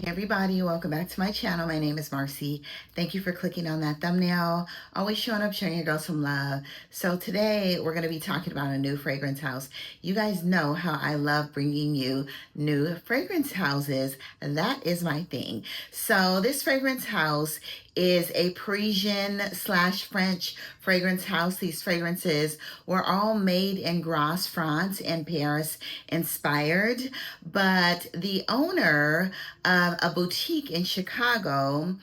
Hey everybody, welcome back to my channel. My name is Marcy. Thank you for clicking on that thumbnail. Always showing up, showing your girl some love. So today we're going to be talking about a new fragrance house. You guys know how I love bringing you new fragrance houses. That is my thing. So this fragrance house is a Parisian / French fragrance house. These fragrances were all made in Grasse, France and Paris inspired, but the owner of a boutique in Chicago,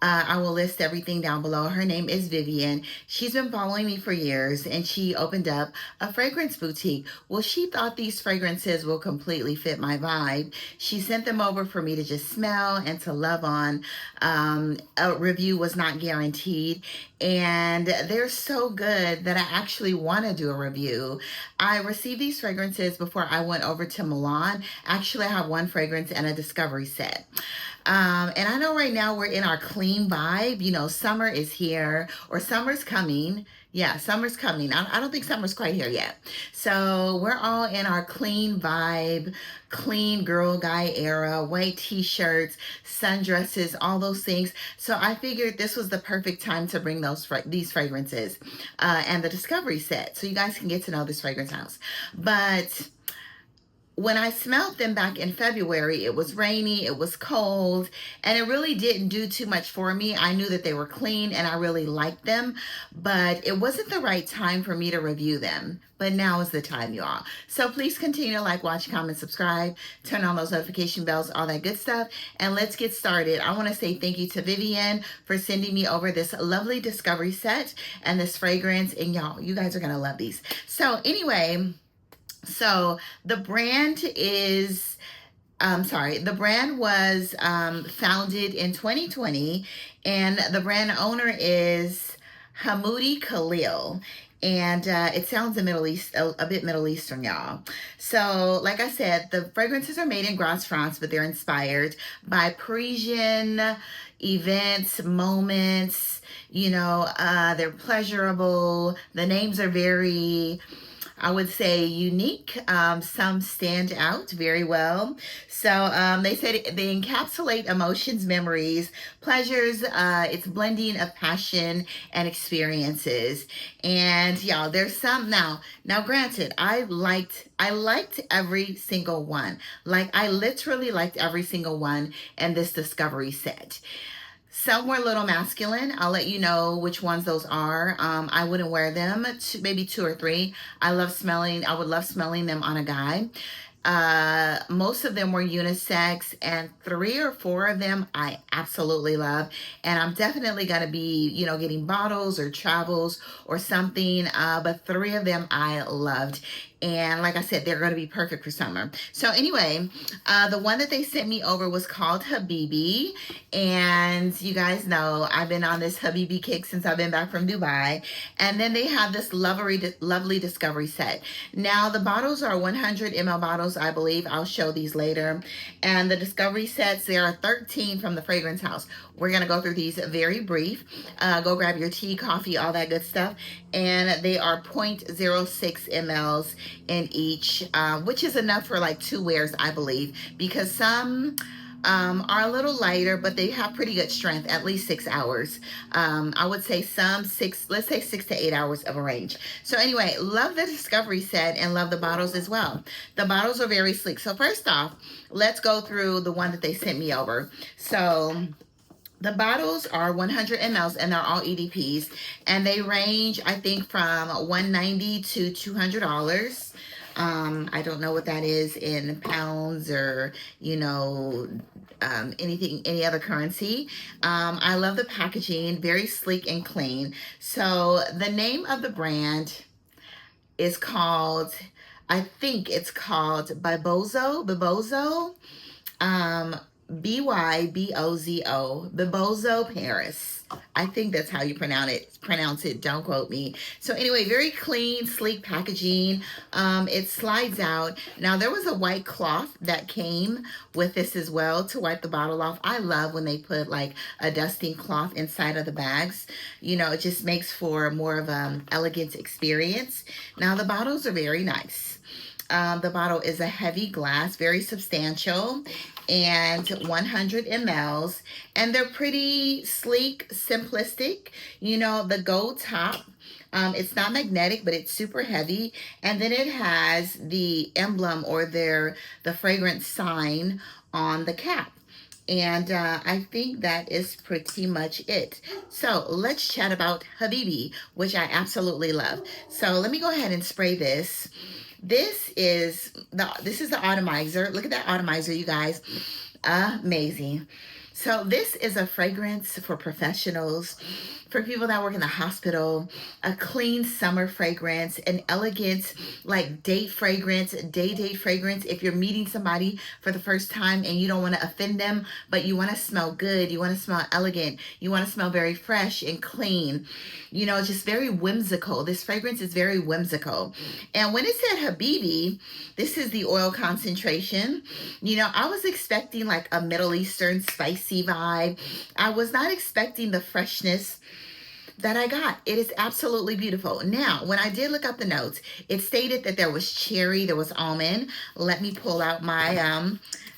I will list everything down below. Her name is Vivian. She's been following me for years and she opened up a fragrance boutique. Well, she thought these fragrances will completely fit my vibe. She sent them over for me to just smell and to love on. A review was not guaranteed and they're so good that I actually want to do a review. I received these fragrances before I went over to Milan. Actually, I have one fragrance and a discovery set. And I know right now we're in our clean vibe. You know, summer is here or summer's coming. Yeah, summer's coming. I don't think summer's quite here yet. So we're all in our clean vibe, clean girl guy era, white t-shirts, sundresses, all those things. So I figured this was the perfect time to bring these fragrances and the discovery set so you guys can get to know this fragrance house. But when I smelled them back in February, it was rainy, it was cold, and it really didn't do too much for me. I knew that they were clean and I really liked them, but it wasn't the right time for me to review them. But now is the time, y'all. So please continue to like, watch, comment, subscribe, turn on those notification bells, all that good stuff, and let's get started. I want to say thank you to Vivian for sending me over this lovely discovery set and this fragrance, and y'all, you guys are going to love these. So anyway, so the brand is, the brand was founded in 2020, and the brand owner is Hamoudi Khalil. And it sounds a bit Middle Eastern, y'all. So, like I said, the fragrances are made in Grasse, France, but they're inspired by Parisian events, moments. You know, they're pleasurable. The names are very, I would say, unique. Some stand out very well. So they said they encapsulate emotions, memories, pleasures. It's blending of passion and experiences. And y'all, there's some now. Granted, I liked every single one. Like I literally liked every single one in this discovery set. Some were a little masculine. I'll let you know which ones those are. I wouldn't wear them, maybe 2 or 3. I would love smelling them on a guy. Most of them were unisex, and 3 or 4 of them I absolutely love. And I'm definitely going to be, you know, getting bottles or travels or something. But 3 of them I loved. And like I said, they're going to be perfect for summer. So anyway, the one that they sent me over was called Habibi. And you guys know I've been on this Habibi kick since I've been back from Dubai. And then they have this lovely discovery set. Now the bottles are 100 ml bottles, I believe. I'll show these later. And the discovery sets, there are 13 from the fragrance house. We're going to go through these very brief. Go grab your tea, coffee, all that good stuff. And they are 0.06 mLs in each, which is enough for like 2 wears, I believe, because some are a little lighter, but they have pretty good strength, at least 6 hours. I would say let's say 6 to 8 hours of a range. So anyway, love the discovery set and love the bottles as well. The bottles are very sleek. So first off, let's go through the one that they sent me over. So the bottles are 100 mLs and they're all EDPs, and they range, I think, from $190 to $200. I don't know what that is in pounds or, you know, any other currency. I love the packaging, very sleek and clean. So the name of the brand is called, I think it's called BYBOZO. BYBOZO, BYBOZO Paris. I think that's how you pronounce it. Don't quote me. So anyway, very clean, sleek packaging. It slides out. Now there was a white cloth that came with this as well to wipe the bottle off. I love when they put like a dusting cloth inside of the bags. You know, it just makes for more of an elegant experience. Now the bottles are very nice. The bottle is a heavy glass, very substantial, and 100 mLs. And they're pretty sleek, simplistic. You know, the gold top. It's not magnetic, but it's super heavy. And then it has the emblem or the fragrance sign on the cap. And I think that is pretty much it. So let's chat about Habibi, which I absolutely love. So let me go ahead and spray this. This is the atomizer. Look at that atomizer, you guys. Amazing. So this is a fragrance for professionals, for people that work in the hospital, a clean summer fragrance, an elegant like date fragrance, day date fragrance. If you're meeting somebody for the first time and you don't want to offend them, but you want to smell good, you want to smell elegant, you want to smell very fresh and clean, you know, just very whimsical. This fragrance is very whimsical. And when it said Habibi, this is the oil concentration. You know, I was expecting like a Middle Eastern spicy vibe. I was not expecting the freshness that I got. It is absolutely beautiful. Now, when I did look up the notes, it stated that there was cherry, there was almond. Let me pull out my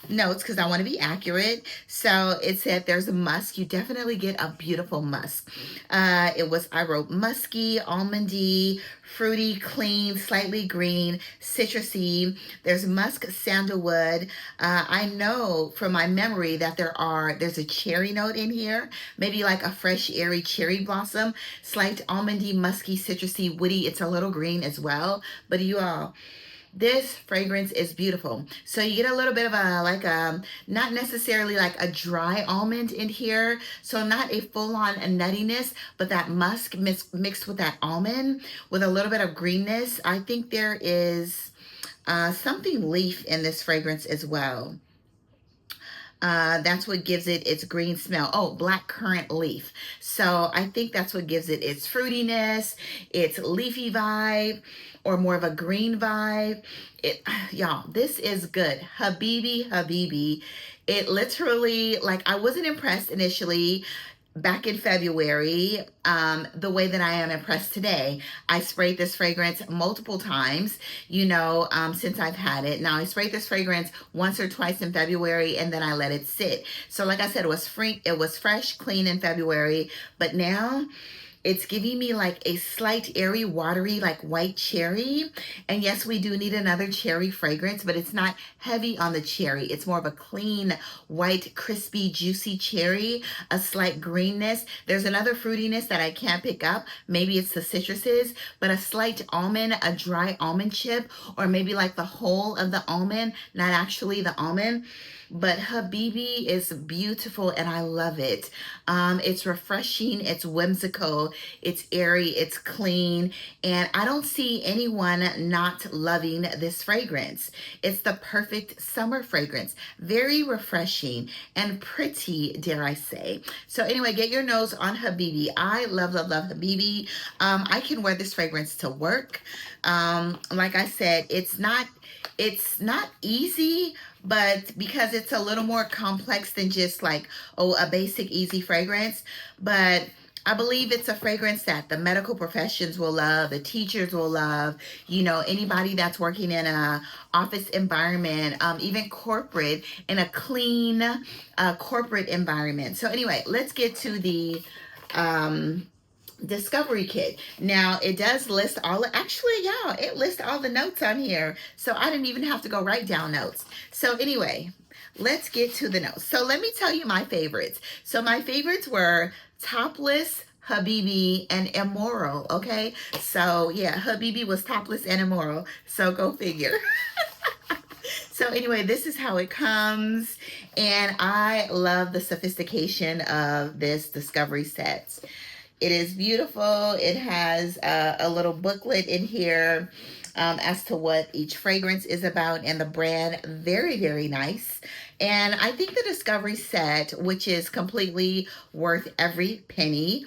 notes because I want to be accurate. So it said there's a musk. You definitely get a beautiful musk. I wrote musky, almondy, fruity, clean, slightly green, citrusy. There's musk, sandalwood. I know from my memory that there's a cherry note in here, maybe like a fresh, airy cherry blossom, slight almondy, musky, citrusy, woody. It's a little green as well. But you all, this fragrance is beautiful. So you get a little bit of not necessarily like a dry almond in here. So not a full-on nuttiness, but that musk mixed with that almond with a little bit of greenness. I think there is something leaf in this fragrance as well. That's what gives it its green smell. Oh, black currant leaf. So I think that's what gives it its fruitiness, its leafy vibe, or more of a green vibe. Y'all, this is good. Habibi, Habibi. It literally, like, I wasn't impressed initially back in February, the way that I am impressed today. I sprayed this fragrance multiple times, you know, since I've had it. Now, I sprayed this fragrance once or twice in February, and then I let it sit. So like I said, it was fresh, clean in February, but now it's giving me like a slight airy, watery, like white cherry. And yes, we do need another cherry fragrance, but it's not heavy on the cherry. It's more of a clean, white, crispy, juicy cherry, a slight greenness. There's another fruitiness that I can't pick up. Maybe it's the citruses, but a slight almond, a dry almond chip, or maybe like the whole of the almond, not actually the almond. But Habibi is beautiful and I love it. It's refreshing, it's whimsical, it's airy, it's clean, and I don't see anyone not loving this fragrance. It's the perfect summer fragrance. Very refreshing and pretty, dare I say. So anyway, get your nose on Habibi. I love, love, love Habibi. I can wear this fragrance to work. Like I said, it's not easy, but because it's a little more complex than just like, oh, a basic easy fragrance. But I believe it's a fragrance that the medical professions will love, the teachers will love, you know, anybody that's working in a office environment, even corporate, in a clean corporate environment. So anyway, let's get to the Discovery Kit. Now it does list it lists all the notes on here, so I didn't even have to go write down notes. So anyway, let's get to the notes. So let me tell you my favorites. So my favorites were Topless, Habibi, and Immoral. Okay, so yeah, Habibi was Topless and Immoral, so go figure. So anyway, this is how it comes, and I love the sophistication of this Discovery Set. It is beautiful. It has a little booklet in here as to what each fragrance is about, and the brand, very, very nice. And I think the Discovery Set, which is completely worth every penny,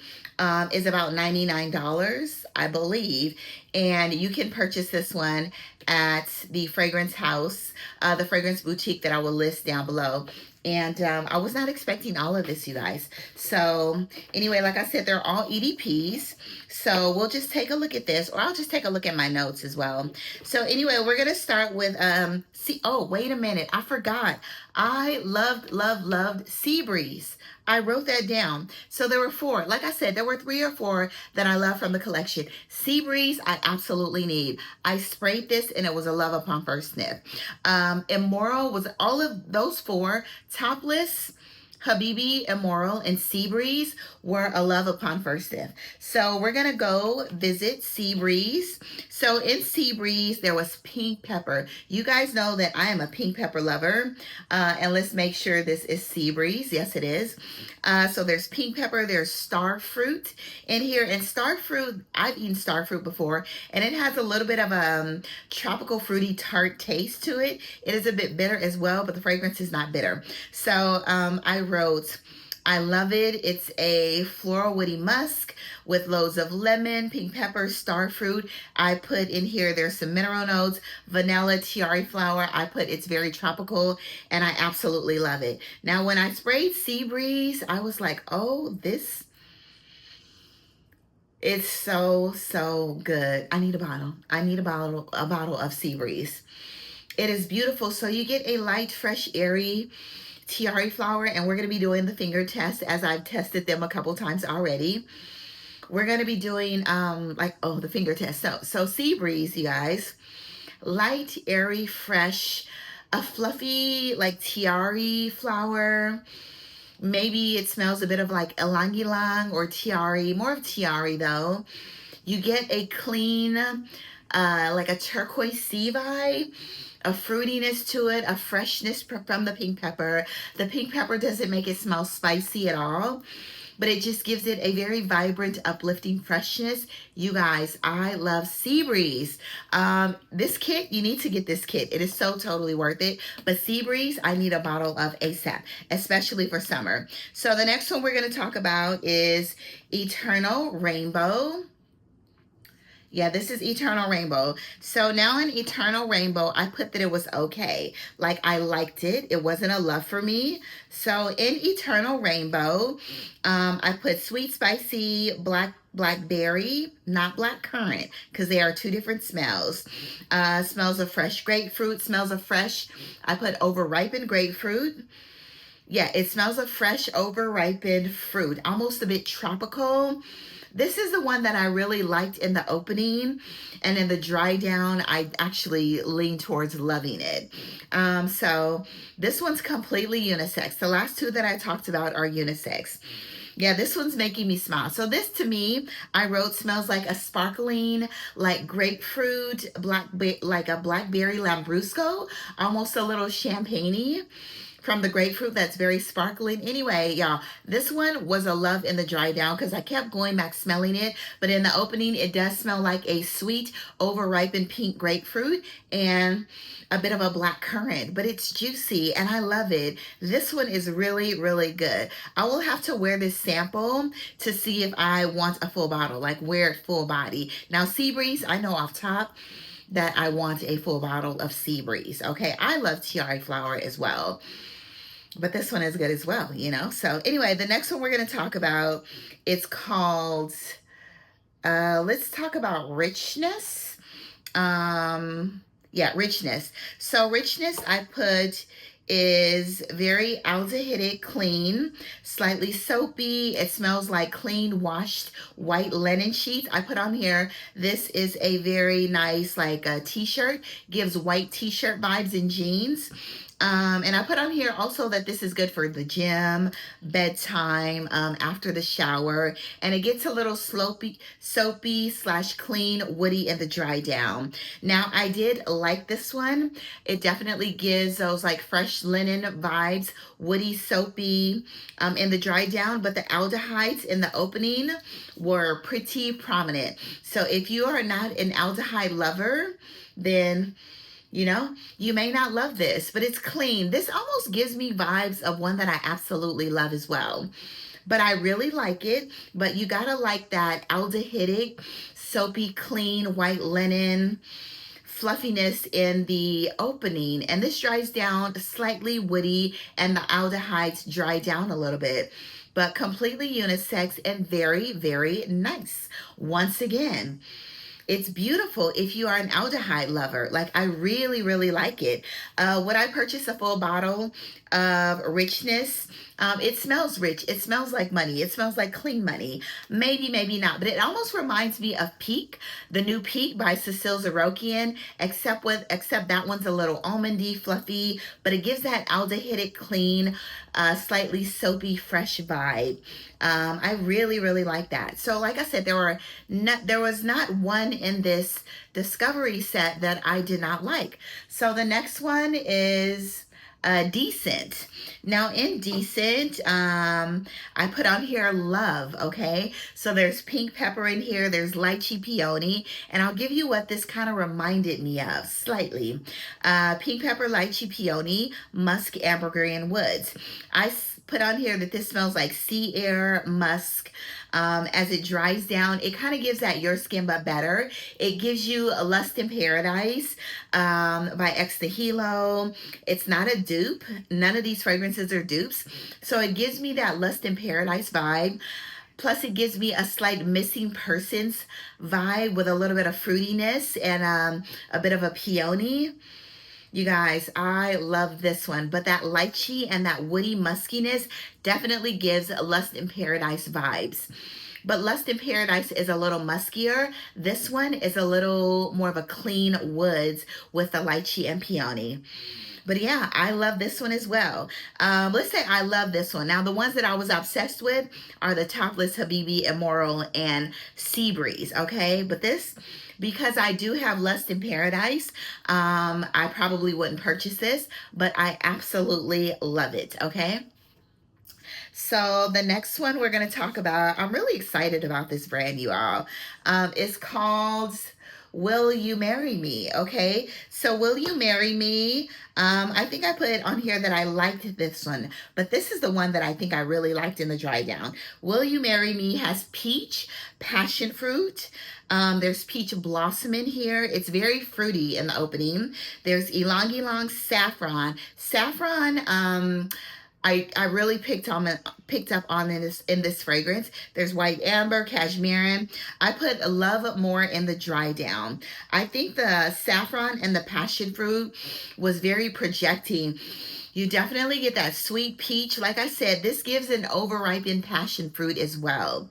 is about $99, I believe. And you can purchase this one at the fragrance house, the fragrance boutique that I will list down below. And I was not expecting all of this, you guys. So anyway, like I said, they're all EDPs. So we'll just take a look at this, or I'll just take a look at my notes as well. So anyway, we're going to start with, oh, wait a minute. I forgot. I loved Seabbze. I wrote that down. So there were 4. Like I said, there were 3 or 4 that I love from the collection. Seabbze, I absolutely need. I sprayed this and it was a love upon first sniff. Immoral was all of those 4. Topless, Habibi, Immoral, and Seabbze were a love upon first sniff. So we're going to go visit Seabbze. So in Seabbze, there was pink pepper. You guys know that I am a pink pepper lover. And let's make sure this is Seabbze. Yes, it is. So there's pink pepper, there's star fruit in here. And star fruit, I've eaten star fruit before, and it has a little bit of a tropical fruity tart taste to it. It is a bit bitter as well, but the fragrance is not bitter. So I wrote, I love it. It's a floral woody musk with loads of lemon, pink pepper, star fruit. I put in here, there's some mineral notes, vanilla, tiare flower. I put it's very tropical, and I absolutely love it. Now, when I sprayed Seabbze, I was like, oh, this is so good. I need a bottle. I need a bottle of Seabbze. It is beautiful. So you get a light, fresh, airy Tiare Flower, and we're going to be doing the finger test as I've tested them a couple times already. We're going to be doing the finger test. So Seabbze, you guys, light, airy, fresh, a fluffy like Tiare Flower. Maybe it smells a bit of like ylang ylang or Tiare, more of Tiare though. You get a clean, like a turquoise sea vibe, a fruitiness to it, a freshness from the pink pepper. The pink pepper doesn't make it smell spicy at all, but it just gives it a very vibrant, uplifting freshness. You guys, I love Seabbze. This kit, you need to get this kit. It is so totally worth it. But Seabbze, I need a bottle of ASAP, especially for summer. So the next one we're going to talk about is Eternal Rainbow. Yeah, this is Eternal Rainbow. So now in Eternal Rainbow, I put that it was okay. Like, I liked it. It wasn't a love for me. So in Eternal Rainbow, I put sweet, spicy, blackberry, not black currant, because they are 2 different smells. Smells of fresh grapefruit, smells of fresh. I put overripened grapefruit. Yeah, it smells of fresh, overripened fruit, almost a bit tropical. This is the one that I really liked in the opening, and in the dry down, I actually lean towards loving it. So this one's completely unisex. The last 2 that I talked about are unisex. Yeah, this one's making me smile. So this, to me, I wrote smells like a sparkling, like grapefruit, like a blackberry Lambrusco, almost a little champagne-y from the grapefruit that's very sparkling. Anyway, y'all, this one was a love in the dry down because I kept going back smelling it. But in the opening, it does smell like a sweet, overripened pink grapefruit and a bit of a black currant, but it's juicy and I love it. This one is really, really good. I will have to wear this sample to see if I want a full bottle, like wear it full body. Now, Seabbze, I know off top that I want a full bottle of Seabbze. Okay, I love Tiare Flower as well, but this one is good as well, you know? So anyway, the next one we're going to talk about, it's called, let's talk about Richness. Yeah, Richness. So Richness, I put, is very aldehydic, clean, slightly soapy. It smells like clean washed white linen sheets. I put on here, this is a very nice like a t-shirt, gives white t-shirt vibes and jeans. And I put on here also that this is good for the gym, bedtime, after the shower, and it gets a little soapy slash clean, woody in the dry down. Now, I did like this one. It definitely gives those like fresh linen vibes, woody, soapy, in the dry down, but the aldehydes in the opening were pretty prominent. So if you are not an aldehyde lover, then you know, you may not love this, but it's clean. This almost gives me vibes of one that I absolutely love as well. But I really like it. But you gotta like that aldehydic, soapy, clean, white linen, fluffiness in the opening, and this dries down slightly woody, and the aldehydes dry down a little bit, but completely unisex and very, very nice. Once again, it's beautiful if you are an aldehyde lover. Like, I really, really like it. Would I purchase a full bottle of Richness? It smells rich. It smells like money. It smells like clean money. Maybe, maybe not. But it almost reminds me of Peak, the new Peak by Cecile Zarokian, except that one's a little almondy, fluffy, but it gives that aldehydic, clean, slightly soapy, fresh vibe. I really, really like that. So like I said, there was not one in this discovery set that I did not like. So the next one is Decent. Now in Decent, I put on here Love, okay? So there's pink pepper in here, there's lychee peony, and I'll give you what this kind of reminded me of slightly. Pink pepper, lychee peony, musk, ambergris, and woods. I put on here that this smells like sea air, musk. As it dries down, it kind of gives that Your Skin But Better. It gives you a Lust in Paradise by Extahilo. It's not a dupe. None of these fragrances are dupes. So it gives me that Lust in Paradise vibe. Plus it gives me a slight Missing Persons vibe with a little bit of fruitiness and a bit of a peony. You guys, I love this one, but that lychee and that woody muskiness definitely gives Lust in Paradise vibes. But Lust in Paradise is a little muskier. This one is a little more of a clean woods with the lychee and peony. But yeah, I love this one as well. Let's say I love this one. Now, the ones that I was obsessed with are the Topless, Habibi, Immoral, and Seabbze, okay? But this, because I do have Lust in Paradise, I probably wouldn't purchase this, but I absolutely love it, okay? So the next one we're going to talk about, I'm really excited about this brand, you all. It's called Will You Marry Me? Okay, so Will You Marry Me? I think I put on here that I liked this one, but this is the one that I think I really liked in the dry down. Will You Marry Me has peach, passion fruit. There's peach blossom in here. It's very fruity in the opening. There's ylang ylang saffron. Saffron, I really picked up on this fragrance. There's white amber, cashmere. I put Love more in the dry down. I think the saffron and the passion fruit was very projecting. You definitely get that sweet peach. Like I said, this gives an overripened passion fruit as well.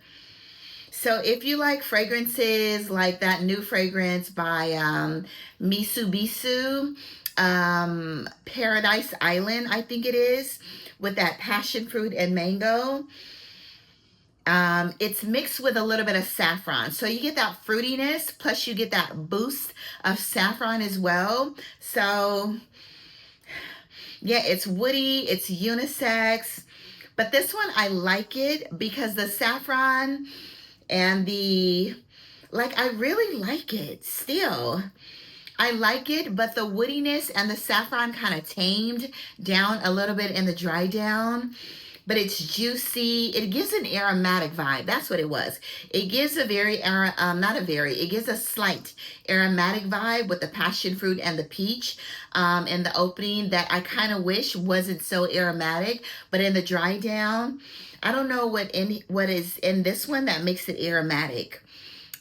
So if you like fragrances like that new fragrance by Mitsubishi, Paradise Island, I think it is, with that passion fruit and mango. It's mixed with a little bit of saffron. So you get that fruitiness, plus you get that boost of saffron as well. So yeah, it's woody, it's unisex. But this one, I like it because the saffron and I really like it still. I like it, but the woodiness and the saffron kind of tamed down a little bit in the dry down. But it's juicy. It gives an aromatic vibe. That's what it was. It gives a it gives a slight aromatic vibe with the passion fruit and the peach in the opening that I kind of wish wasn't so aromatic. But in the dry down, I don't know what is in this one that makes it aromatic.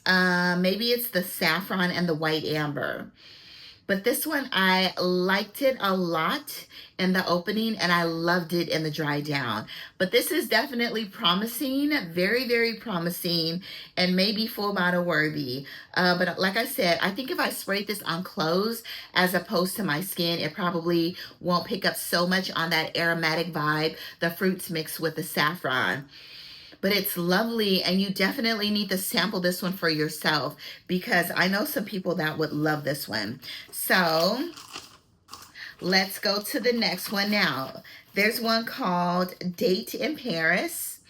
Maybe it's the saffron and the white amber. But this one, I liked it a lot in the opening and I loved it in the dry down. But this is definitely promising, very, very promising, and maybe full bottle worthy. But like I said, I think if I sprayed this on clothes as opposed to my skin, it probably won't pick up so much on that aromatic vibe, the fruits mixed with the saffron. But it's lovely, and you definitely need to sample this one for yourself because I know some people that would love this one. So let's go to the next one now. There's one called Date in Paris.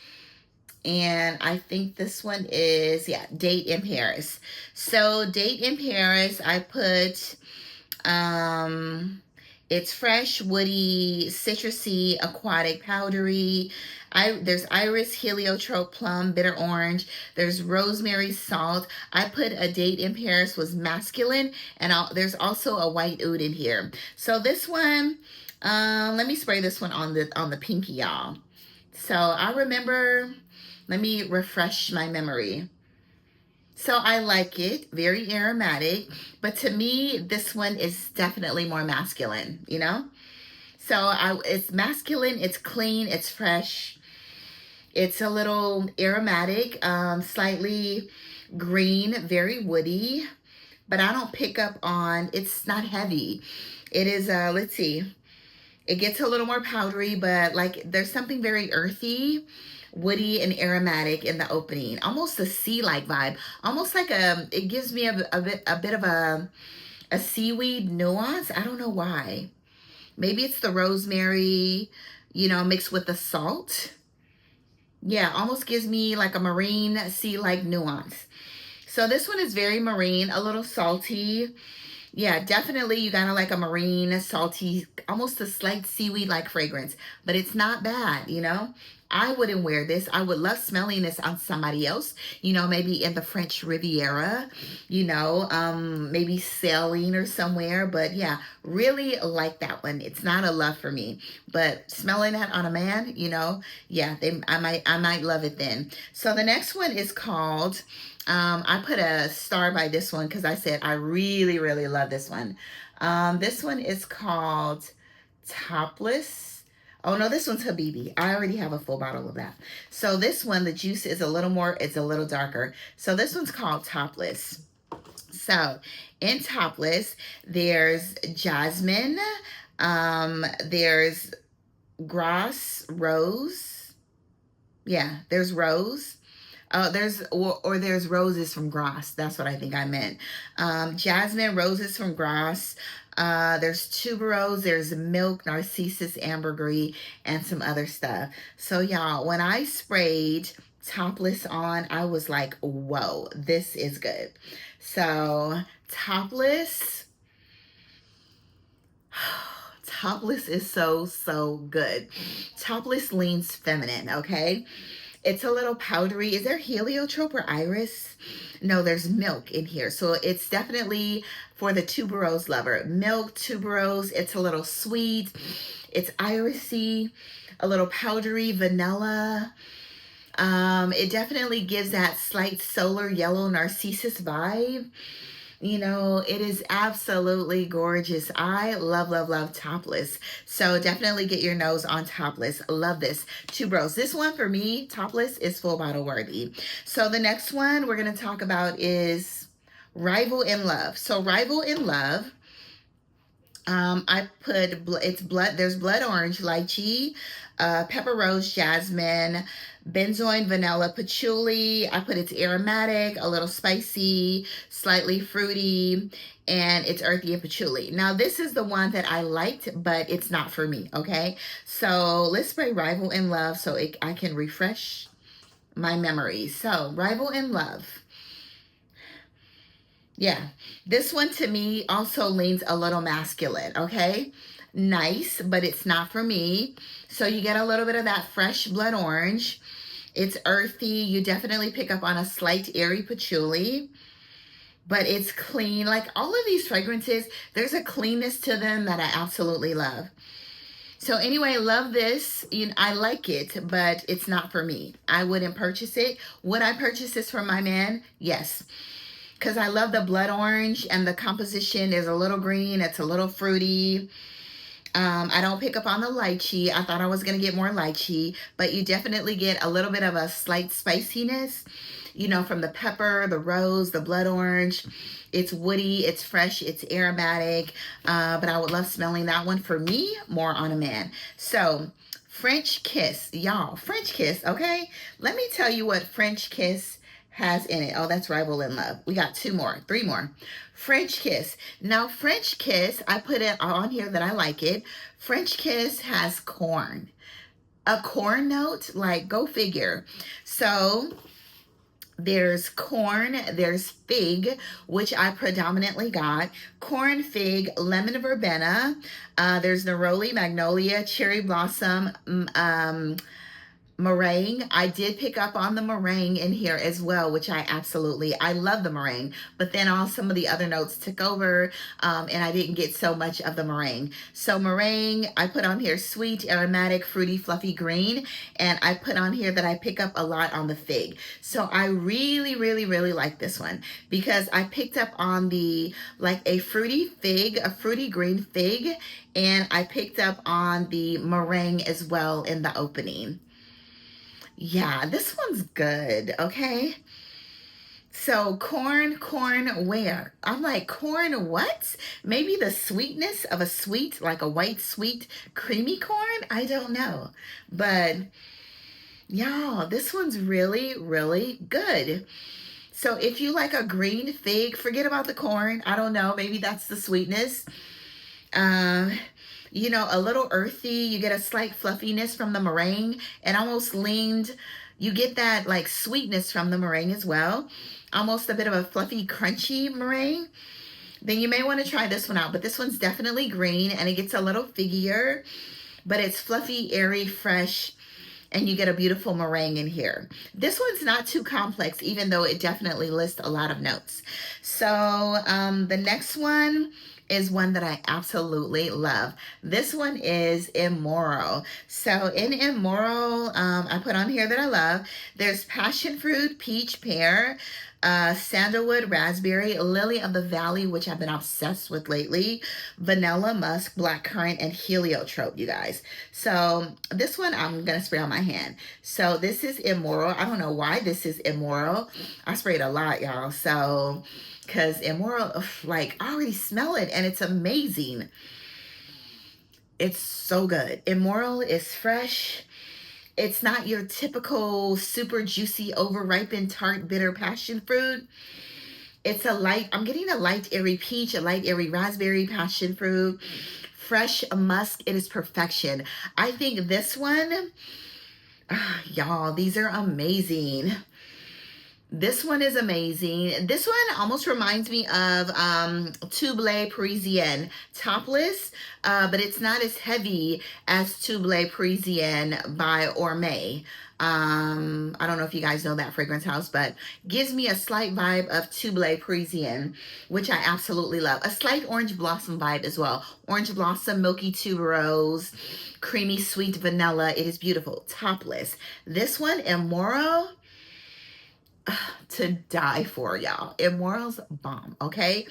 And I think this one is, yeah, Date in Paris. So Date in Paris, I put It's fresh, woody, citrusy, aquatic, powdery. There's iris, heliotrope, plum, bitter orange. There's rosemary, salt. I put a date in Paris was masculine, and there's also a white oud in here. So this one, let me spray this one on the pinky, y'all. So I remember, let me refresh my memory. So I like it, very aromatic, but to me, this one is definitely more masculine, you know? So it's masculine, it's clean, it's fresh. It's a little aromatic, slightly green, very woody, but I don't pick up on, it's not heavy. It is, let's see, it gets a little more powdery, but like there's something very earthy, woody, and aromatic in the opening. Almost a sea-like vibe. Almost like it gives me a bit of a seaweed nuance. I don't know why. Maybe it's the rosemary, you know, mixed with the salt. Yeah, almost gives me like a marine sea-like nuance. So this one is very marine, a little salty. Yeah, definitely you gotta like a marine, salty, almost a slight seaweed-like fragrance, but it's not bad, you know? I wouldn't wear this. I would love smelling this on somebody else, you know, maybe in the French Riviera, you know, maybe sailing or somewhere. But yeah, really like that one. It's not a love for me, but smelling that on a man, you know, yeah, I might love it then. So the next one is called, I put a star by this one because I said I really, really love this one. This one is called Topless. Oh no, this one's Habibi. I already have a full bottle of that. So this one, the juice is a little more, it's a little darker. So this one's called Topless. So in Topless, there's jasmine, there's grass, rose. Yeah, there's rose. There's roses from grass. That's what I think I meant. Jasmine, roses from grass. There's tuberose, there's milk, narcissus, ambergris, and some other stuff. So y'all, when I sprayed Topless on, I was like, whoa, this is good. So Topless, Topless is so good. Topless leans feminine, okay? It's a little powdery. Is there heliotrope or iris? No, there's milk in here. So it's definitely for the tuberose lover. Milk, tuberose, it's a little sweet. It's irisy, a little powdery, vanilla. It definitely gives that slight solar yellow narcissus vibe. You know, it is absolutely gorgeous. I love, love, love Topless. So definitely get your nose on Topless. Love this. Tuberose. This one for me, Topless, is full bottle worthy. So the next one we're going to talk about is Rival in Love. So Rival in Love, I put, there's blood orange, lychee, pepper rose, jasmine, benzoin, vanilla, patchouli. I put it's aromatic, a little spicy, slightly fruity, and it's earthy and patchouli. Now, this is the one that I liked, but it's not for me, okay? So let's spray Rival in Love so I can refresh my memory. So Rival in Love. Yeah, this one to me also leans a little masculine, okay? Nice, but it's not for me. So you get a little bit of that fresh blood orange. It's earthy. You definitely pick up on a slight airy patchouli, but it's clean. Like all of these fragrances, there's a cleanness to them that I absolutely love. So anyway, love this. I like it, but it's not for me. I wouldn't purchase it. Would I purchase this for my man? Yes. Because I love the blood orange and the composition is a little green. It's a little fruity. I don't pick up on the lychee. I thought I was going to get more lychee, but you definitely get a little bit of a slight spiciness, you know, from the pepper, the rose, the blood orange. It's woody, it's fresh, it's aromatic, but I would love smelling that one for me, more on a man. So French Kiss, y'all, French Kiss, okay? Let me tell you what French Kiss has in it. Oh, that's Rival in Love. We got three more. French Kiss. Now, French Kiss, I put it on here that I like it. French Kiss has corn. A corn note, like, go figure. So There's corn, there's fig, which I predominantly got. Corn, fig, lemon verbena. There's Narci Magnolia, cherry blossom, meringue. I did pick up on the meringue in here as well, which I love the meringue, but then all some of the other notes took over, and I didn't get so much of the meringue. So meringue, I put on here sweet, aromatic, fruity, fluffy green, and I put on here that I pick up a lot on the fig. So I really, really, really like this one because I picked up on the, like a fruity fig, a fruity green fig, and I picked up on the meringue as well in the opening. Yeah, this one's good, okay? So corn where? I'm like, corn what? Maybe the sweetness of a sweet, like a white sweet creamy corn? I don't know. But y'all, this one's really, really good. So if you like a green fig, forget about the corn. I don't know, maybe that's the sweetness. You know, a little earthy. You get a slight fluffiness from the meringue and almost leaned. You get that like sweetness from the meringue as well. Almost a bit of a fluffy, crunchy meringue. Then you may want to try this one out. But this one's definitely green and it gets a little figgier. But it's fluffy, airy, fresh. And you get a beautiful meringue in here. This one's not too complex, even though it definitely lists a lot of notes. So the next one is one that I absolutely love. This one is Immoral. So in Immoral, I put on here that I love. There's Passionfruit, peach, pear, sandalwood, raspberry, lily of the valley, which I've been obsessed with lately, vanilla, musk, blackcurrant, and heliotrope, you guys. So this one I'm gonna spray on my hand. So this is Immoral. I don't know why this is Immoral. I sprayed a lot, y'all. So because Immoral, like, I already smell it and it's amazing. It's so good. Immoral is fresh. It's not your typical super juicy, overripened, tart, bitter passion fruit. It's a light, I'm getting a light, airy peach, a light, airy raspberry passion fruit, fresh musk. It is perfection. I think this one, y'all, these are amazing. This one is amazing. This one almost reminds me of Tuberose Parisian Topless, but it's not as heavy as Tuberose Parisian by Orme. I don't know if you guys know that fragrance house, but gives me a slight vibe of Tuberose Parisian, which I absolutely love. A slight orange blossom vibe as well. Orange blossom, milky tuberose, creamy sweet vanilla. It is beautiful. Topless. This one, Immoral, to die for, y'all. Immoral's bomb, okay?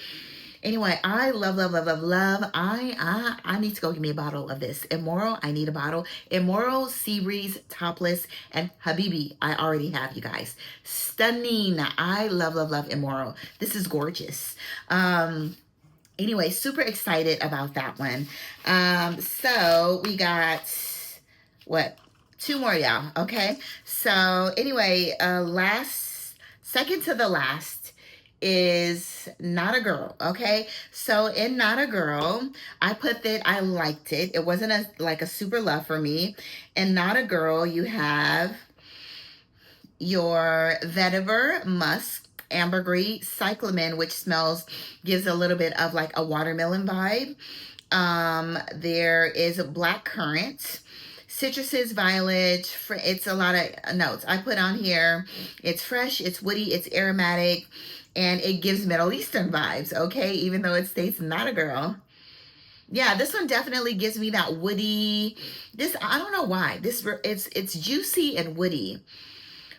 Anyway, I love, love, love, love, love. I need to go get me a bottle of this. Immoral, I need a bottle. Immoral, Seabbze, Topless, and Habibi, I already have, you guys. Stunning. I love, love, love Immoral. This is gorgeous. Anyway, super excited about that one. So we got, what? 2 more, y'all, okay? So anyway, second to the last is Not a Girl, okay? So in Not a Girl, I put that I liked it. It wasn't like a super love for me. In Not a Girl, you have your vetiver, musk, ambergris, cyclamen, which gives a little bit of like a watermelon vibe. There is blackcurrant, citruses, violet. It's a lot of notes. I put on here, it's fresh, it's woody, it's aromatic, and it gives Middle Eastern vibes, okay? Even though it states Not a Girl. Yeah, this one definitely gives me that woody. I don't know why. It's juicy and woody,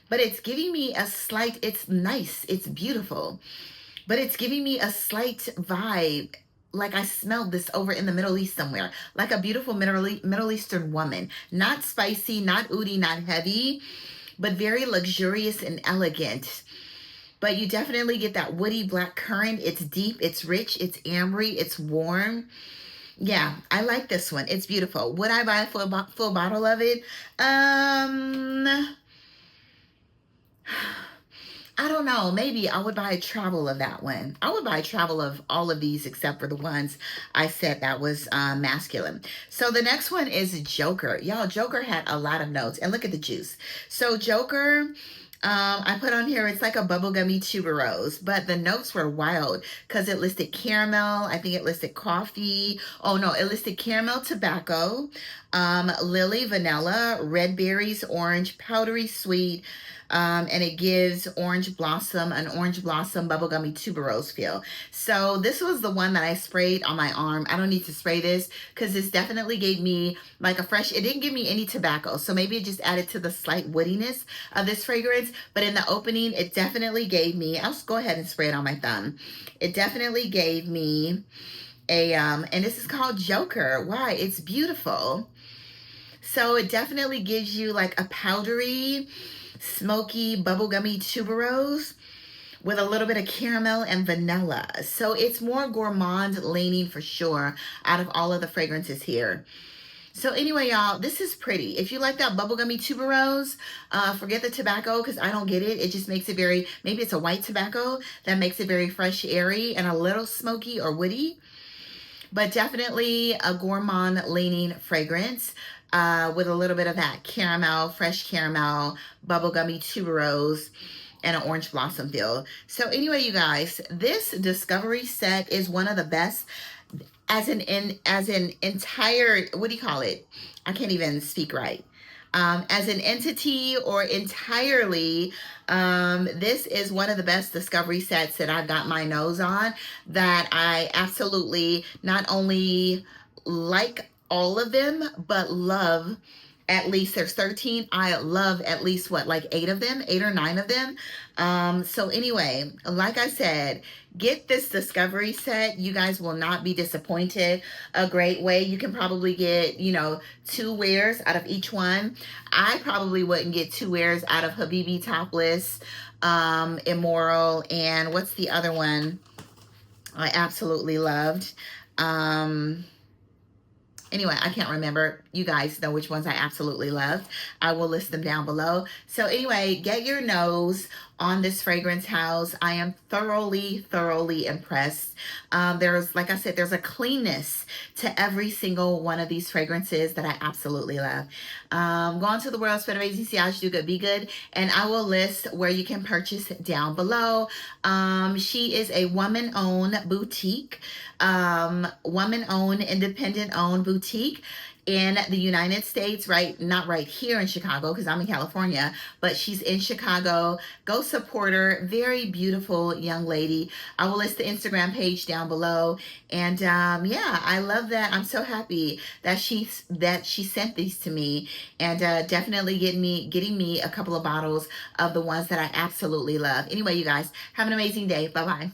but it's giving me a slight, it's nice, it's beautiful, but it's giving me a slight vibe like I smelled this over in the Middle East somewhere, like a beautiful Middle Eastern woman. Not spicy, not oody, not heavy, but very luxurious and elegant. But you definitely get that woody black currant. It's deep, it's rich, it's ambery, it's warm. Yeah, I like this one. It's beautiful. Would I buy a full bottle of it? I don't know. Maybe I would buy a travel of that one. I would buy a travel of all of these except for the ones I said that was masculine. So the next one is Joker. Y'all, Joker had a lot of notes. And look at the juice. So Joker, I put on here, it's like a bubblegummy tuberose, but the notes were wild because it listed caramel. I think it listed coffee. Oh no, it listed caramel, tobacco, lily, vanilla, red berries, orange, powdery sweet, and it gives an orange blossom bubblegummy tuberose feel. So this was the one that I sprayed on my arm. I don't need to spray this because this definitely gave me like a fresh, it didn't give me any tobacco. So maybe it just added to the slight woodiness of this fragrance. But in the opening, it definitely gave me, I'll just go ahead and spray it on my thumb. It definitely gave me and this is called Joker. Why? It's beautiful. So it definitely gives you like a powdery, smoky, bubblegummy tuberose with a little bit of caramel and vanilla. So it's more gourmand leaning for sure out of all of the fragrances here. So anyway, y'all, this is pretty. If you like that bubblegummy tuberose, forget the tobacco because I don't get it. It just makes it very, maybe it's a white tobacco that makes it very fresh, airy, and a little smoky or woody. But definitely a gourmand leaning fragrance with a little bit of that caramel, fresh caramel, bubblegummy tuberose, and an orange blossom feel. So anyway, you guys, this discovery set is one of the best as an entire, what do you call it? I can't even speak right. As an entity or entirely, this is one of the best discovery sets that I've got my nose on, that I absolutely not only like all of them, but love. At least there's 13. I love at least what, like 8 of them, 8 or 9 of them. So anyway, like I said, get this discovery set. You guys will not be disappointed. A great way. You can probably get, 2 wears out of each one. I probably wouldn't get 2 wears out of Habibi, Topless, Immoral, and what's the other one I absolutely loved? Anyway, I can't remember. You guys know which ones I absolutely love. I will list them down below. So anyway, get your nose on this fragrance house. I am thoroughly, thoroughly impressed. There's, like I said, there's a cleanness to every single one of these fragrances that I absolutely love. Go on to the world, spread amazing, Seabbze, do good, be good. And I will list where you can purchase down below. She is a woman-owned boutique, woman-owned, independent-owned boutique in the United States, right? Not right here in Chicago because I'm in California, but she's in Chicago. Go support her. Very beautiful young lady. I will list the Instagram page down below. And yeah, I love that. I'm so happy that she sent these to me, and definitely getting me a couple of bottles of the ones that I absolutely love. Anyway, you guys, have an amazing day. Bye-bye.